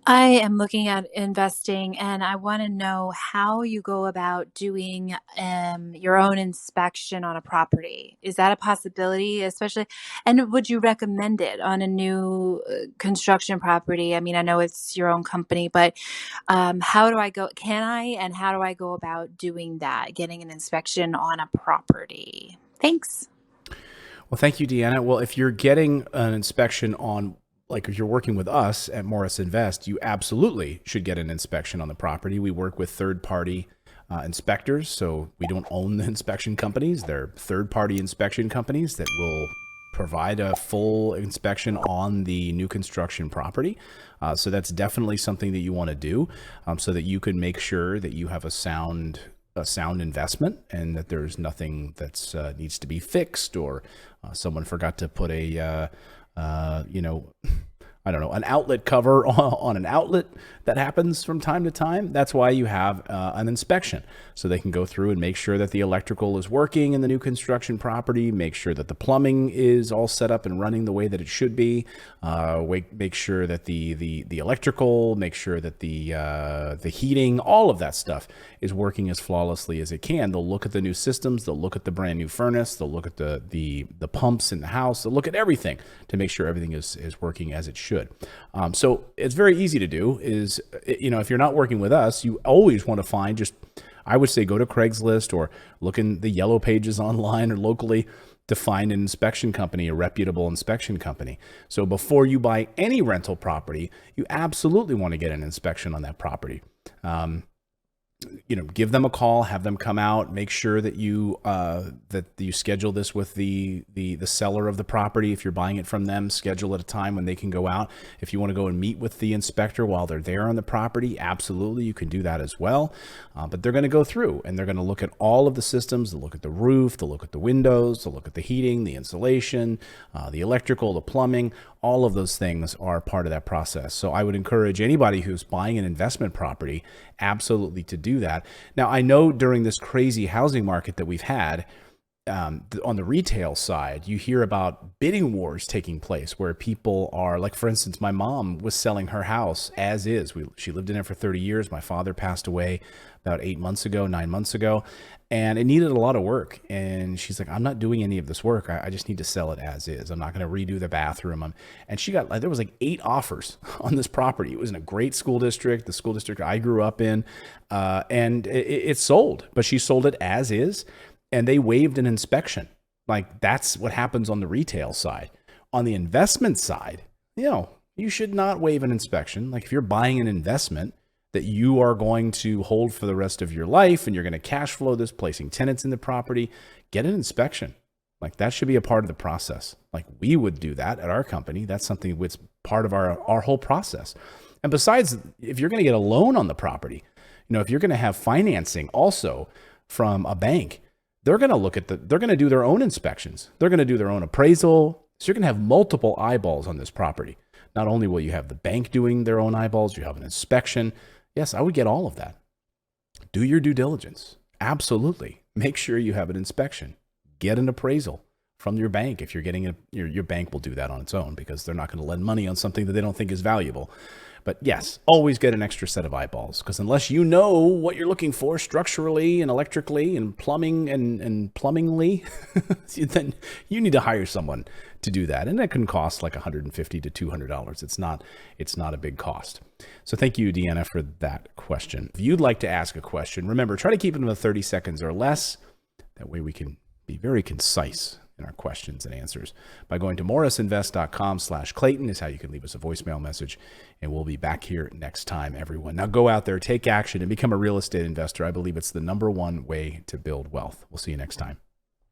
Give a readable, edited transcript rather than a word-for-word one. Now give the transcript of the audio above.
I am looking at investing and I want to know how you go about doing your own inspection on a property. Is that a possibility, especially? And would you recommend it on a new construction property? I mean, I know it's your own company, but how do I go? Can I and how do I go about doing that, getting an inspection on a property? Thanks. Well, thank you, Deanna. Well, if you're getting an inspection on, like if you're working with us at Morris Invest, you absolutely should get an inspection on the property. We work with third party inspectors, so we don't own the inspection companies. They're third party inspection companies that will provide a full inspection on the new construction property. So that's definitely something that you want to do, so that you can make sure that you have a sound investment and that there's nothing that's needs to be fixed, or someone forgot to put you know, I don't know, an outlet cover on an outlet. That happens from time to time. That's why you have an inspection, so they can go through and make sure that the electrical is working in the new construction property, make sure that the plumbing is all set up and running the way that it should be, make sure that the electrical, make sure that the heating, all of that stuff is working as flawlessly as it can. They'll look at the new systems, they'll look at the brand new furnace, they'll look at the pumps in the house, they'll look at everything to make sure everything is working as it should. So it's very easy to do. Is, you know, if you're not working with us, you always want to find, just, I would say, go to Craigslist or look in the yellow pages online or locally to find an inspection company, a reputable inspection company. So before you buy any rental property, you absolutely want to get an inspection on that property. You know, give them a call, have them come out, make sure that you schedule this with the seller of the property. If you're buying it from them, schedule at a time when they can go out. If you want to go and meet with the inspector while they're there on the property, absolutely, you can do that as well. But they're going to go through and they're going to look at all of the systems. They'll look at the roof, they'll look at the windows, they'll look at the heating, the insulation, the electrical, the plumbing. All of those things are part of that process. So I would encourage anybody who's buying an investment property absolutely to do that. Now, I know during this crazy housing market that we've had, on the retail side, you hear about bidding wars taking place where people are, like, for instance, my mom was selling her house as is. She lived in it for 30 years. My father passed away about 9 months ago, and it needed a lot of work. And she's like, I'm not doing any of this work. I just need to sell it as is. I'm not going to redo the bathroom. And there was like 8 offers on this property. It was in a great school district, the school district I grew up in, and it sold, but she sold it as is. And they waived an inspection. Like, that's what happens on the retail side. On the investment side, you know, you should not waive an inspection. Like, if you're buying an investment that you are going to hold for the rest of your life and you're going to cash flow this, placing tenants in the property, get an inspection. Like, that should be a part of the process. Like, we would do that at our company. That's something that's part of our whole process. And besides, if you're going to get a loan on the property, you know, if you're going to have financing also from a bank, they're going to they're going to do their own inspections. They're going to do their own appraisal. So you're going to have multiple eyeballs on this property. Not only will you have the bank doing their own eyeballs, you have an inspection. Yes, I would get all of that. Do your due diligence. Absolutely. Make sure you have an inspection. Get an appraisal from your bank. If you're getting your bank will do that on its own, because they're not going to lend money on something that they don't think is valuable. But yes, always get an extra set of eyeballs, because unless you know what you're looking for structurally and electrically and plumbing and plumbingly, then you need to hire someone to do that. And that can cost like $150 to $200. It's not a big cost. So thank you, Deanna, for that question. If you'd like to ask a question, remember, try to keep it to 30 seconds or less. That way we can be very concise in our questions and answers. By going to morrisinvest.com/Clayton is how you can leave us a voicemail message, and we'll be back here next time, everyone. Now go out there, take action, and become a real estate investor. I believe it's the #1 way to build wealth. We'll see you next time.